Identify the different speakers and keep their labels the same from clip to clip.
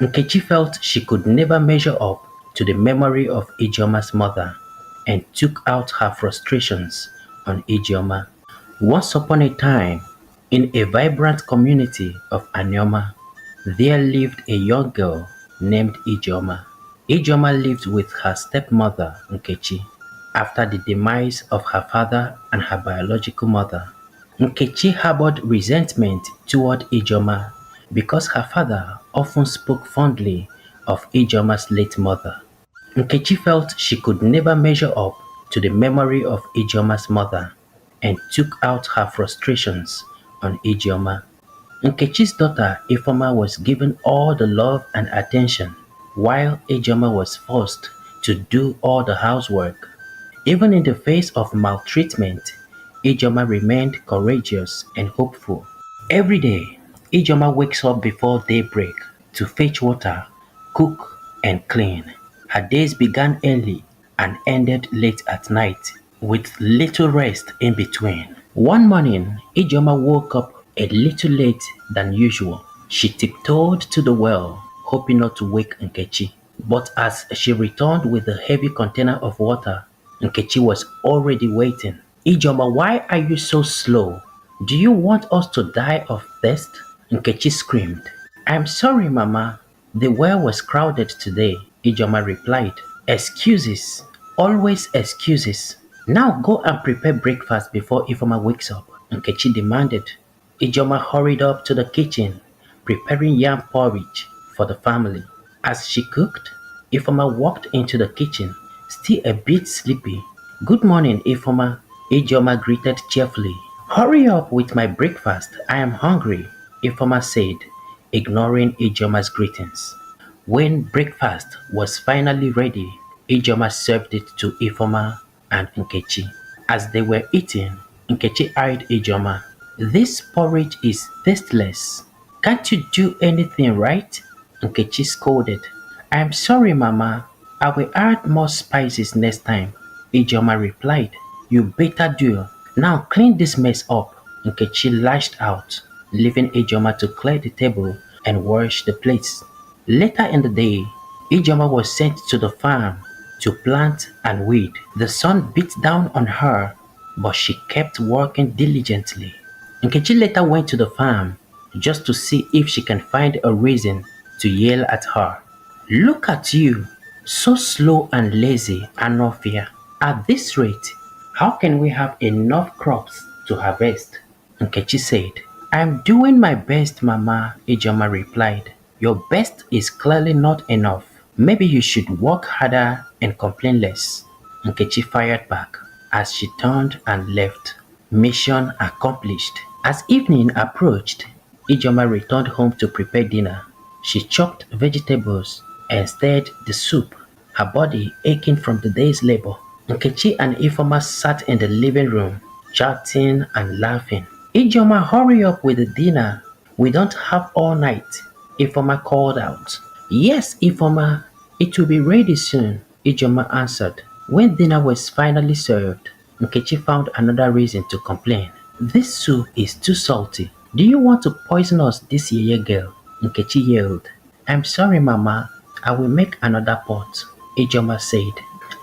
Speaker 1: Nkechi felt she could never measure up to the memory of Ijioma's mother and took out her frustrations on Ijeoma. Once upon a time, in a vibrant community of Anioma, there lived a young girl named Ijeoma. Ijeoma lived with her stepmother, Nkechi, after the demise of her father and her biological mother. Nkechi harbored resentment toward Ijeoma because her father often spoke fondly of Ijeoma's late mother. Nkechi felt she could never measure up to the memory of Ijeoma's mother and took out her frustrations on Ijeoma. Nkechi's daughter Ifeoma was given all the love and attention, while Ijeoma was forced to do all the housework. Even in the face of maltreatment, Ijeoma remained courageous and hopeful. Every day, Ijeoma wakes up before daybreak to fetch water, cook, and clean. Her days began early and ended late at night, with little rest in between. One morning, Ijeoma woke up a little late than usual. She tiptoed to the well, hoping not to wake Nkechi. But as she returned with the heavy container of water, Nkechi was already waiting. Ijeoma, why are you so slow? Do you want us to die of thirst? Nkechi screamed. I'm sorry, Mama. The well was crowded today, Ijeoma replied. Excuses. Always excuses. Now go and prepare breakfast before Ifeoma wakes up, Nkechi demanded. Ijeoma hurried up to the kitchen, preparing yam porridge for the family. As she cooked, Ifeoma walked into the kitchen, still a bit sleepy. Good morning, Ifeoma, Ijeoma greeted cheerfully. Hurry up with my breakfast, I am hungry, Ifeoma said, ignoring Ijeoma's greetings. When breakfast was finally ready, Ijeoma served it to Ifeoma and Nkechi. As they were eating, Nkechi eyed Ijeoma. This porridge is tasteless. Can't you do anything right? Nkechi scolded. I'm sorry, Mama. I will add more spices next time, Ijeoma replied. You better do. Now clean this mess up. Nkechi lashed out, leaving Ijeoma to clear the table and wash the plates. Later in the day, Ijeoma was sent to the farm to plant and weed. The sun beat down on her, but she kept working diligently. Nkechi later went to the farm just to see if she can find a reason to yell at her. Look at you, so slow and lazy, Anofia. At this rate, how can we have enough crops to harvest? Nkechi said. I'm doing my best, Mama, Ijeoma replied. Your best is clearly not enough. Maybe you should work harder and complain less. Nkechi fired back as she turned and left. Mission accomplished. As evening approached, Ijeoma returned home to prepare dinner. She chopped vegetables and stirred the soup, her body aching from the day's labor. Nkechi and Ifeoma sat in the living room, chatting and laughing. Ijeoma, hurry up with the dinner. We don't have all night, Ifeoma called out. Yes, Ifeoma, it will be ready soon, Ijeoma answered. When dinner was finally served, Nkechi found another reason to complain. This soup is too salty. Do you want to poison us this yeye girl? Nkechi yelled. I'm sorry, Mama. I will make another pot, Ijeoma said.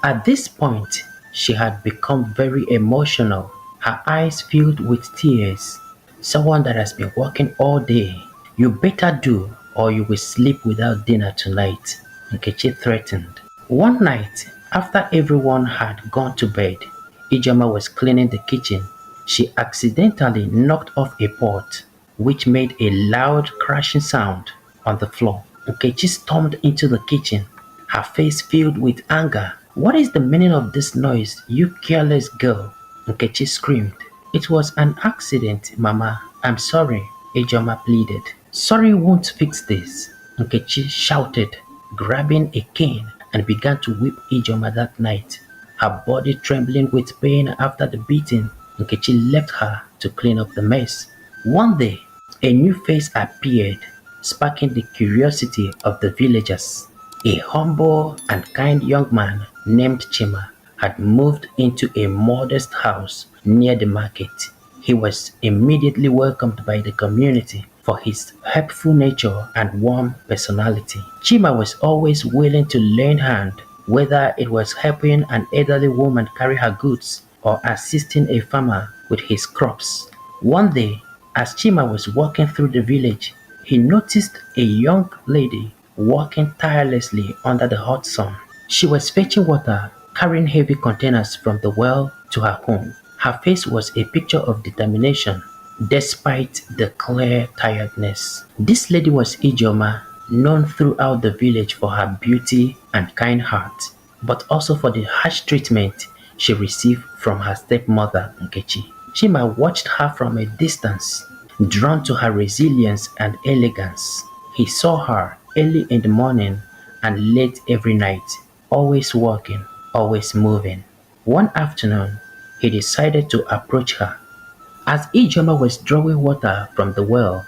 Speaker 1: At this point, she had become very emotional. Her eyes filled with tears. Someone that has been working all day. You better do or you will sleep without dinner tonight, Nkechi threatened. One night, after everyone had gone to bed, Ijeoma was cleaning the kitchen. She accidentally knocked off a pot, which made a loud crashing sound on the floor. Nkechi stormed into the kitchen, her face filled with anger. What is the meaning of this noise, you careless girl? Nkechi screamed. It was an accident, Mama. I'm sorry, Ijeoma pleaded. Sorry won't fix this, Nkechi shouted, grabbing a cane and began to whip Ijeoma that night. Her body trembling with pain after the beating, Nkechi left her to clean up the mess. One day, a new face appeared, sparking the curiosity of the villagers. A humble and kind young man named Chima had moved into a modest house near the market. He was immediately welcomed by the community for his helpful nature and warm personality. Chima was always willing to lend hand, whether it was helping an elderly woman carry her goods or assisting a farmer with his crops. One day, as Chima was walking through the village, he noticed a young lady working tirelessly under the hot sun. She was fetching water, carrying heavy containers from the well to her home. Her face was a picture of determination despite the clear tiredness. This lady was Ijoma, known throughout the village for her beauty and kind heart, but also for the harsh treatment she received from her stepmother Nkechi. Chima watched her from a distance, drawn to her resilience and elegance. He saw her early in the morning and late every night, always working, always moving. One afternoon, he decided to approach her. As Ijoma was drawing water from the well,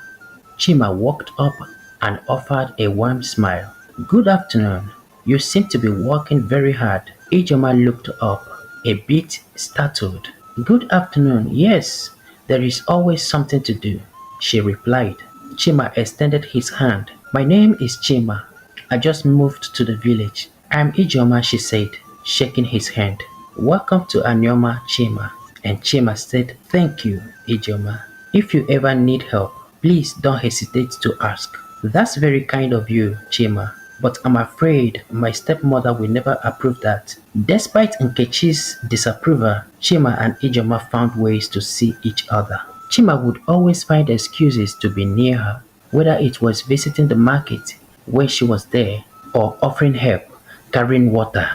Speaker 1: Chima walked up and offered a warm smile. "Good afternoon. You seem to be working very hard." Ijoma looked up, a bit startled. "Good afternoon. Yes, there is always something to do," she replied. Chima extended his hand. "My name is Chima. I just moved to the village." "I'm Ijoma," she said, shaking his hand. "Welcome to Anyoma, Chima." And Chima said, "Thank you, Ijoma. If you ever need help, please don't hesitate to ask." "That's very kind of you, Chima, but I'm afraid my stepmother will never approve that." Despite Nkechi's disapproval, Chima and Ijoma found ways to see each other. Chima would always find excuses to be near her, whether it was visiting the market when she was there or offering help carrying water.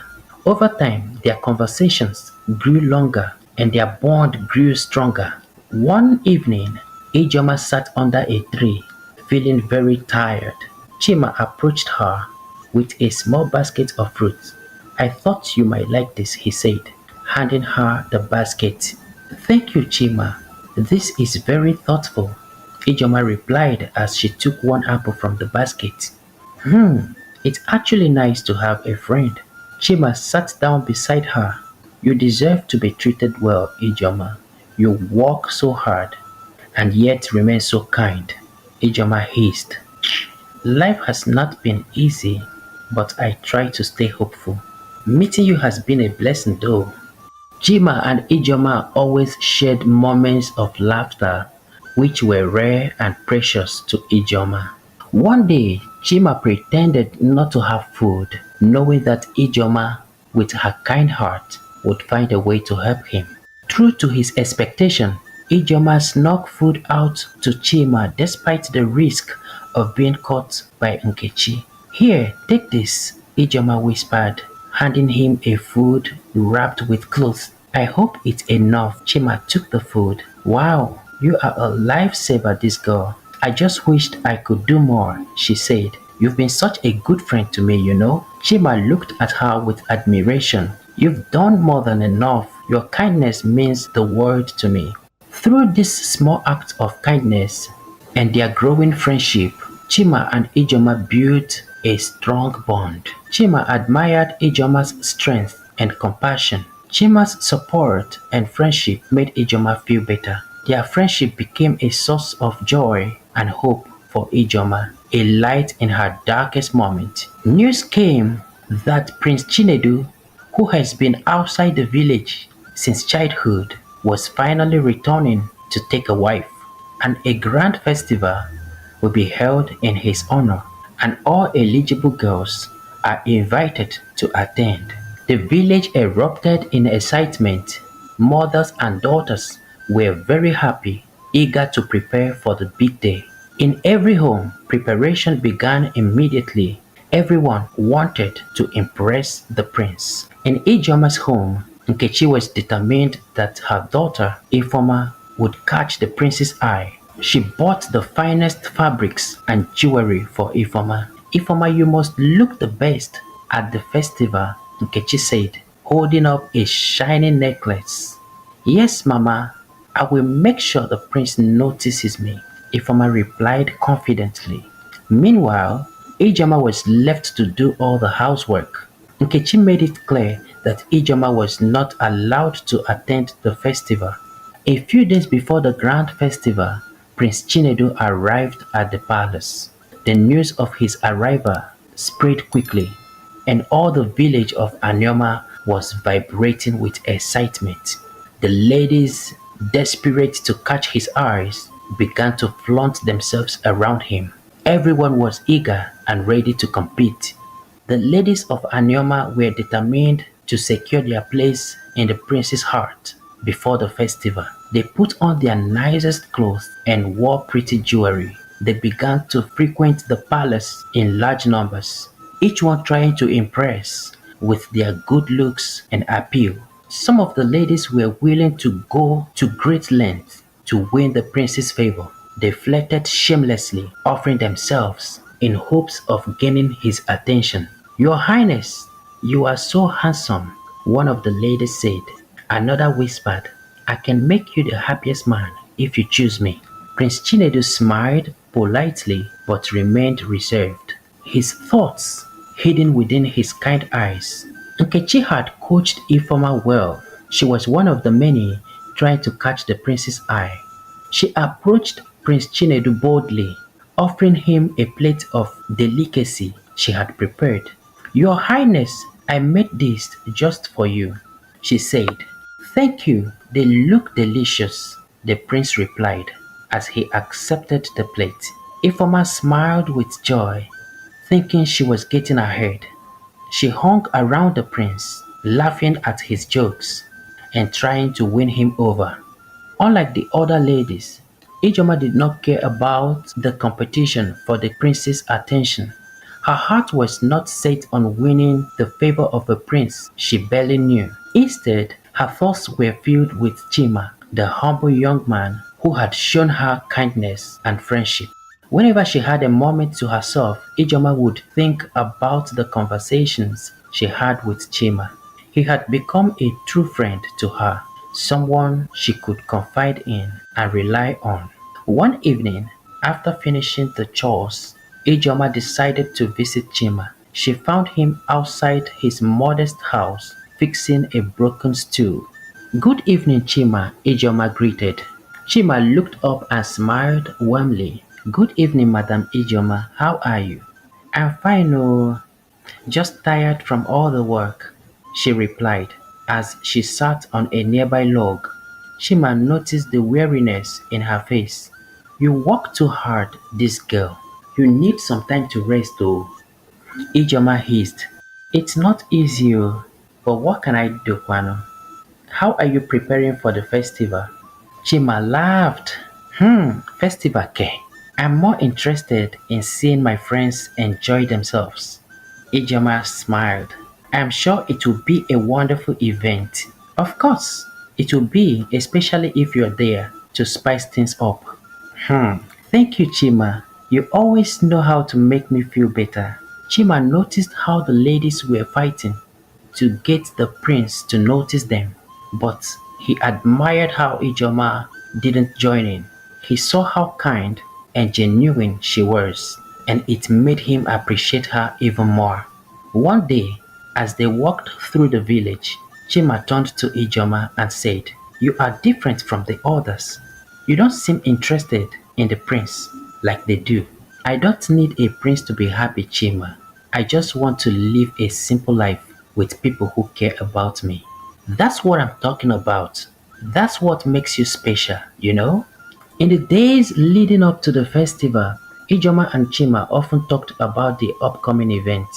Speaker 1: Over time, their conversations grew longer and their bond grew stronger. One evening, Ijoma sat under a tree, feeling very tired. Chima approached her with a small basket of fruits. "I thought you might like this," he said, handing her the basket. "Thank you, Chima. This is very thoughtful," Ijoma replied as she took one apple from the basket. It's actually nice to have a friend." Chima sat down beside her. "You deserve to be treated well, Ijoma. You work so hard and yet remain so kind." Ijoma hissed. "Life has not been easy, but I try to stay hopeful. Meeting you has been a blessing though." Chima and Ijoma always shared moments of laughter which were rare and precious to Ijoma. One day, Chima pretended not to have food, knowing that Ijoma, with her kind heart, would find a way to help him. True to his expectation, Ijoma snuck food out to Chima despite the risk of being caught by Nkechi. "Here, take this," Ijoma whispered, handing him a food wrapped with cloth. "I hope it's enough." Chima took the food. "Wow, you are a lifesaver, this girl. I just wished I could do more," she said. "You've been such a good friend to me, you know." Chima looked at her with admiration. "You've done more than enough. Your kindness means the world to me." Through this small act of kindness and their growing friendship, Chima and Ijoma built a strong bond. Chima admired Ijoma's strength and compassion. Chima's support and friendship made Ijoma feel better. Their friendship became a source of joy and hope for Ijoma, a light in her darkest moment. News came that Prince Chinedu, who has been outside the village since childhood, was finally returning to take a wife, and a grand festival will be held in his honor, and all eligible girls are invited to attend. The village erupted in excitement. Mothers and daughters were very happy, eager to prepare for the big day. In every home, preparation began immediately. Everyone wanted to impress the prince. In Ijoma's home, Nkechi was determined that her daughter, Ifoma, would catch the prince's eye. She bought the finest fabrics and jewelry for Ifoma. "Ifoma, you must look the best at the festival," Nkechi said, holding up a shining necklace. "Yes, Mama, I will make sure the prince notices me," Ifoma replied confidently. Meanwhile, Ijoma was left to do all the housework. Nkechi made it clear that Ijoma was not allowed to attend the festival. A few days before the grand festival, Prince Chinedu arrived at the palace. The news of his arrival spread quickly, and all the village of Anioma was vibrating with excitement. The ladies, desperate to catch his eyes, began to flaunt themselves around him. Everyone was eager and ready to compete. The ladies of Anioma were determined to secure their place in the prince's heart before the festival. They put on their nicest clothes and wore pretty jewelry. They began to frequent the palace in large numbers, each one trying to impress with their good looks and appeal. Some of the ladies were willing to go to great lengths to win the prince's favor. They flirted shamelessly, offering themselves in hopes of gaining his attention. Your Highness, you are so handsome, one of the ladies said. Another whispered, I can make you the happiest man if you choose me. Prince Chinedu smiled politely but remained reserved, his thoughts hidden within his kind eyes. Nkechi had coached Ifoma well. She was one of the many trying to catch the prince's eye. She approached Prince Chinedu boldly, offering him a plate of delicacy she had prepared. Your Highness, I made this just for you, she said. Thank you, they look delicious, the prince replied as he accepted the plate. Ifoma smiled with joy, thinking she was getting ahead. She hung around the prince, laughing at his jokes and trying to win him over. Unlike the other ladies, Ijoma did not care about the competition for the prince's attention. Her heart was not set on winning the favor of a prince she barely knew. Instead, her thoughts were filled with Chima, the humble young man who had shown her kindness and friendship. Whenever she had a moment to herself, Ijoma would think about the conversations she had with Chima. He had become a true friend to her, someone she could confide in and rely on. One evening, after finishing the chores, Ijoma decided to visit Chima. She found him outside his modest house, fixing a broken stool. Good evening, Chima, Ijoma greeted. Chima looked up and smiled warmly. Good evening, Madam Ijoma. How are you? I'm fine, oh, just tired from all the work, she replied as she sat on a nearby log. Chima noticed the weariness in her face. You work too hard, this girl. You need some time to rest, though. Ijoma hissed. It's not easy, oh, but what can I do, Kwano? How are you preparing for the festival? Chima laughed. Festival ke. I'm more interested in seeing my friends enjoy themselves. Ijoma smiled. I'm sure it will be a wonderful event. Of course, it will be, especially if you're there to spice things up. Hmm. Thank you, Chima. You always know how to make me feel better. Chima noticed how the ladies were fighting to get the prince to notice them, but he admired how Ijoma didn't join in. He saw how kind and genuine she was, and it made him appreciate her even more. One day, as they walked through the village, Chima turned to Ijoma and said, You are different from the others. You don't seem interested in the prince like they do. I don't need a prince to be happy, Chima. I just want to live a simple life with people who care about me. That's what I'm talking about. That's what makes you special, you know? In the days leading up to the festival, Ijoma and Chima often talked about the upcoming event.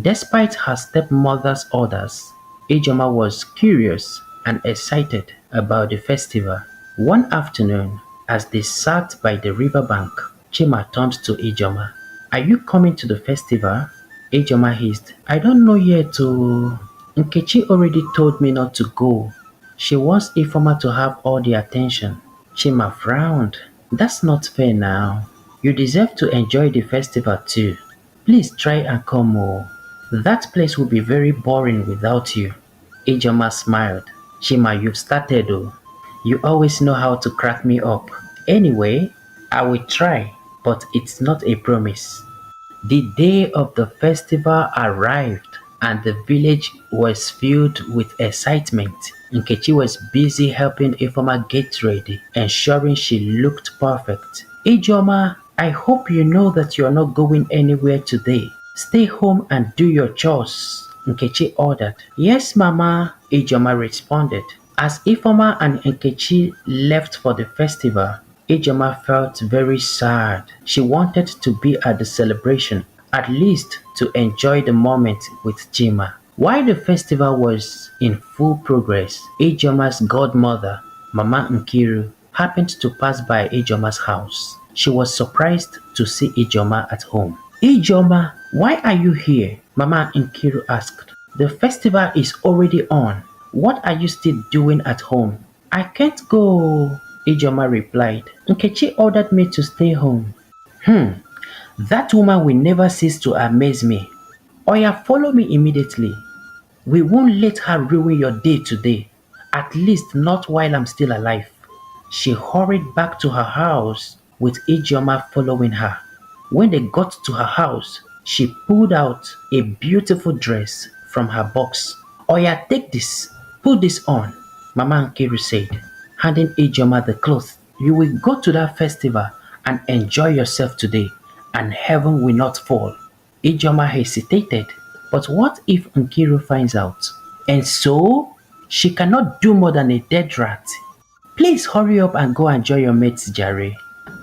Speaker 1: Despite her stepmother's orders, Ijoma was curious and excited about the festival. One afternoon, as they sat by the riverbank, Chima turned to Ijoma. Are you coming to the festival? Ijoma hissed. I don't know yet. Oh. Nkechi already told me not to go. She wants Ifoma to have all the attention. Chima frowned. That's not fair now. You deserve to enjoy the festival too. Please try and come. Oh. That place will be very boring without you. Ijoma smiled. Chima, you've started though. You always know how to crack me up. Anyway, I will try, but it's not a promise. The day of the festival arrived and the village was filled with excitement. Nkechi was busy helping Ifeoma get ready, ensuring she looked perfect. Ijeoma, I hope you know that you are not going anywhere today. Stay home and do your chores, Nkechi ordered. Yes, Mama, Ijeoma responded. As Ifeoma and Nkechi left for the festival, Ijeoma felt very sad. She wanted to be at the celebration, at least to enjoy the moment with Chima. While the festival was in full progress, Ijeoma's godmother, Mama Nkiru, happened to pass by Ijeoma's house. She was surprised to see Ijeoma at home. Ijeoma, why are you here? Mama Nkiru asked. The festival is already on. What are you still doing at home? I can't go, Ijeoma replied. Nkechi ordered me to stay home. Hmm, that woman will never cease to amaze me. Oya, follow me immediately. We won't let her ruin your day today, at least not while I'm still alive. She hurried back to her house with Ijeoma following her. When they got to her house, she pulled out a beautiful dress from her box. Oya, take this, put this on, Mama Nkiru said, handing Ijeoma the clothes. You will go to that festival and enjoy yourself today, and heaven will not fall. Ijeoma hesitated, but what if Nkiru finds out? And so, she cannot do more than a dead rat. Please hurry up and go enjoy your mates, Jare.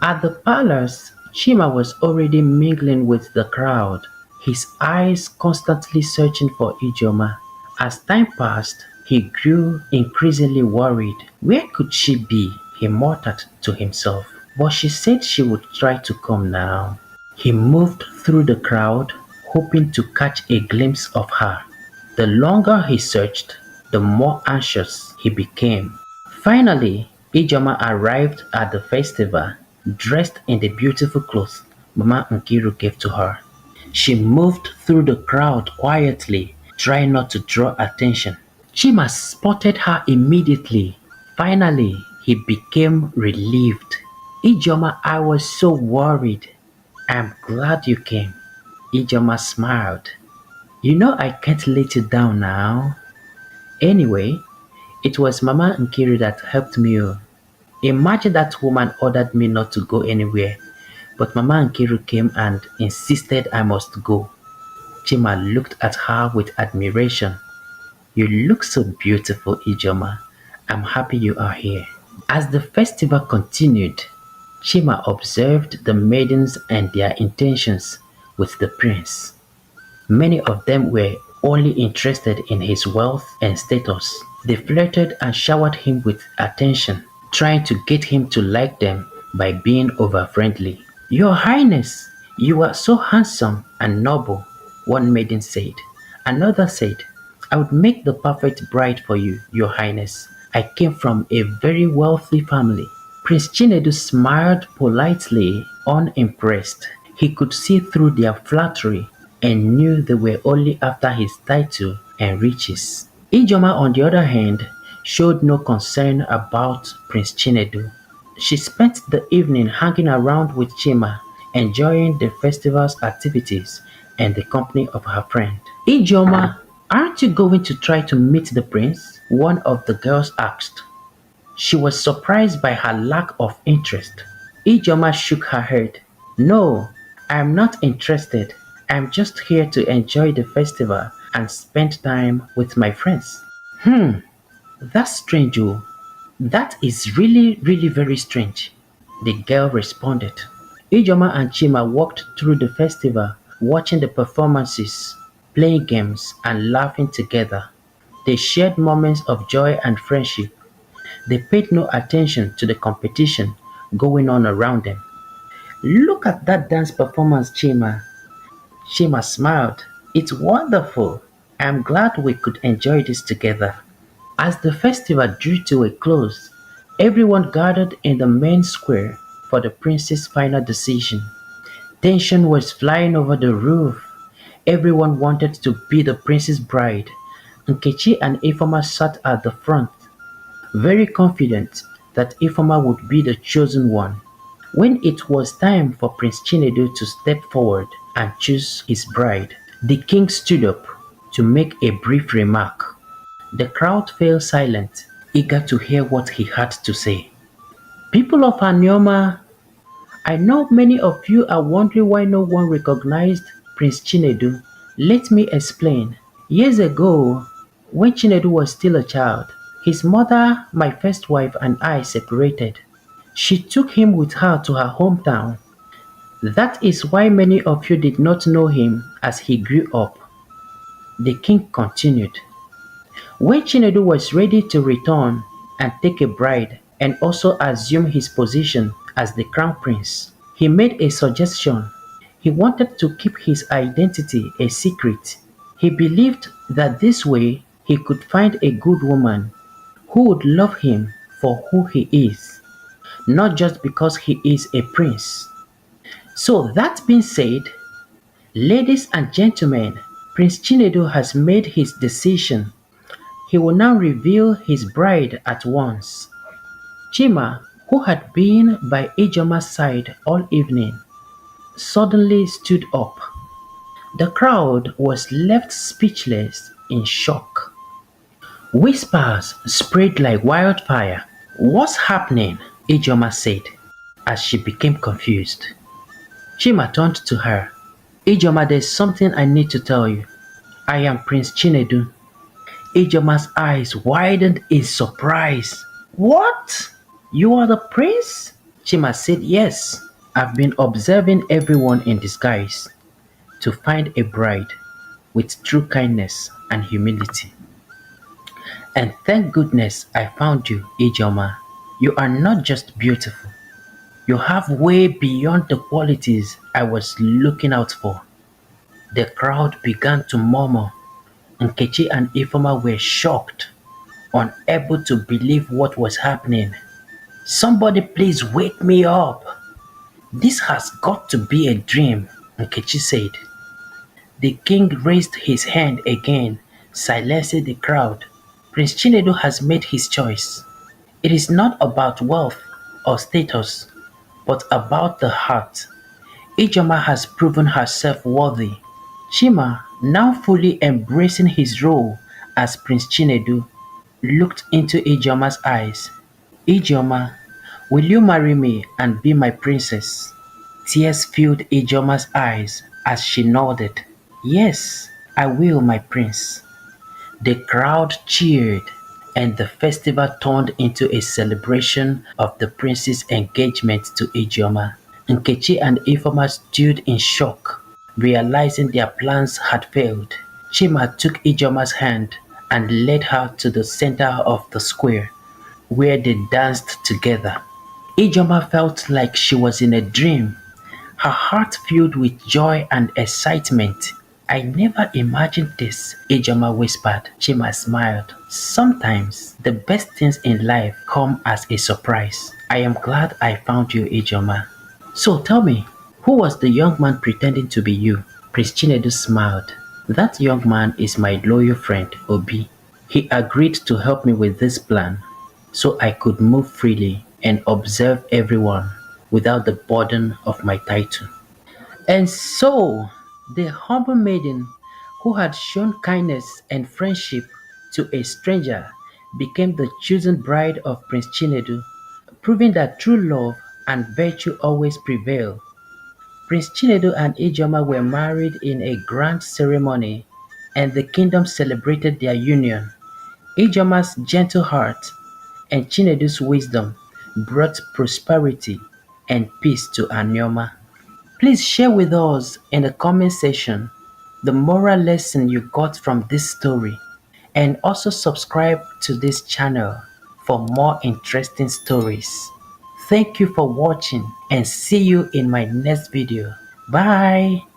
Speaker 1: At the palace, Chima was already mingling with the crowd, his eyes constantly searching for Ijeoma. As time passed, he grew increasingly worried. Where could she be? He muttered to himself. But she said she would try to come now. He moved through the crowd, hoping to catch a glimpse of her. The longer he searched, the more anxious he became. Finally, Ijeoma arrived at the festival, dressed in the beautiful clothes Mama Nkiru gave to her. She moved through the crowd quietly, trying not to draw attention. Chima spotted her immediately. Finally, he became relieved. Ijeoma, I was so worried. I'm glad you came. Ijeoma smiled. You know I can't let you down now. Anyway, it was Mama Nkiru that helped me. Imagine that woman ordered me not to go anywhere, but Mama Nkiru came and insisted I must go. Chima looked at her with admiration. You look so beautiful, Ijeoma. I'm happy you are here. As the festival continued, Chima observed the maidens and their intentions with the prince. Many of them were only interested in his wealth and status. They flirted and showered him with attention, trying to get him to like them by being over-friendly. Your Highness, you are so handsome and noble, one maiden said. Another said, I would make the perfect bride for you, Your Highness. I came from a very wealthy family. Prince Chinedu smiled politely, unimpressed. He could see through their flattery and knew they were only after his title and riches. Ijeoma, on the other hand, showed no concern about Prince Chinedu. She spent the evening hanging around with Chima, enjoying the festival's activities and the company of her friend. Ijeoma, aren't you going to try to meet the prince? One of the girls asked. She was surprised by her lack of interest. Ijeoma shook her head. No, I am not interested. I am just here to enjoy the festival and spend time with my friends. That's strange, oh. That is really very strange, the girl responded. Ijeoma and Chima walked through the festival, watching the performances, playing games, and laughing together. They shared moments of joy and friendship. They paid no attention to the competition going on around them. Look at that dance performance, Chima. Chima smiled. It's wonderful. I'm glad we could enjoy this together. As the festival drew to a close, everyone gathered in the main square for the prince's final decision. Tension was flying over the roof. Everyone wanted to be the prince's bride. Nkechi and Ifeoma sat at the front, very confident that Ifeoma would be the chosen one. When it was time for Prince Chinedu to step forward and choose his bride, the king stood up to make a brief remark. The crowd fell silent, eager to hear what he had to say. People of Anioma, I know many of you are wondering why no one recognized Prince Chinedu. Let me explain. Years ago, when Chinedu was still a child, his mother, my first wife, and I separated. She took him with her to her hometown. That is why many of you did not know him as he grew up. The king continued. When Chinedu was ready to return and take a bride and also assume his position as the crown prince, he made a suggestion. He wanted to keep his identity a secret. He believed that this way he could find a good woman who would love him for who he is, not just because he is a prince. So that being said, ladies and gentlemen, Prince Chinedu has made his decision. He will now reveal his bride at once. Chima, who had been by Ijeoma's side all evening, suddenly stood up. The crowd was left speechless in shock. Whispers spread like wildfire. What's happening? Ijeoma said as she became confused. Chima turned to her. Ijeoma, there's something I need to tell you. I am Prince Chinedu. Ijeoma's eyes widened in surprise. What? You are the prince? Chima said yes. I've been observing everyone in disguise to find a bride with true kindness and humility. And thank goodness I found you, Ijeoma. You are not just beautiful. You have way beyond the qualities I was looking out for. The crowd began to murmur. Nkechi and Ifoma were shocked, unable to believe what was happening. Somebody please wake me up. This has got to be a dream, Nkechi said. The king raised his hand again, silencing the crowd. Prince Chinedu has made his choice. It is not about wealth or status, but about the heart. Ijoma has proven herself worthy. Chima, now fully embracing his role as Prince Chinedu, looked into Ijeoma's eyes. Ijeoma, will you marry me and be my princess? Tears filled Ijeoma's eyes as she nodded. Yes, I will, my prince. The crowd cheered, and the festival turned into a celebration of the prince's engagement to Ijeoma. Nkechi and Ifoma stood in shock, realizing their plans had failed. Chima took Ijeoma's hand and led her to the center of the square, where they danced together. Ijeoma felt like she was in a dream, her heart filled with joy and excitement. I never imagined this, Ijeoma whispered. Chima smiled. Sometimes the best things in life come as a surprise. I am glad I found you, Ijeoma. So tell me, who was the young man pretending to be you? Prince Chinedu smiled. That young man is my loyal friend, Obi. He agreed to help me with this plan so I could move freely and observe everyone without the burden of my title. And so, the humble maiden who had shown kindness and friendship to a stranger became the chosen bride of Prince Chinedu, proving that true love and virtue always prevail. Prince Chinedu and Ijoma were married in a grand ceremony, and the kingdom celebrated their union. Ijoma's gentle heart and Chinedu's wisdom brought prosperity and peace to Anioma. Please share with us in the comment section the moral lesson you got from this story, and also subscribe to this channel for more interesting stories. Thank you for watching and see you in my next video. Bye.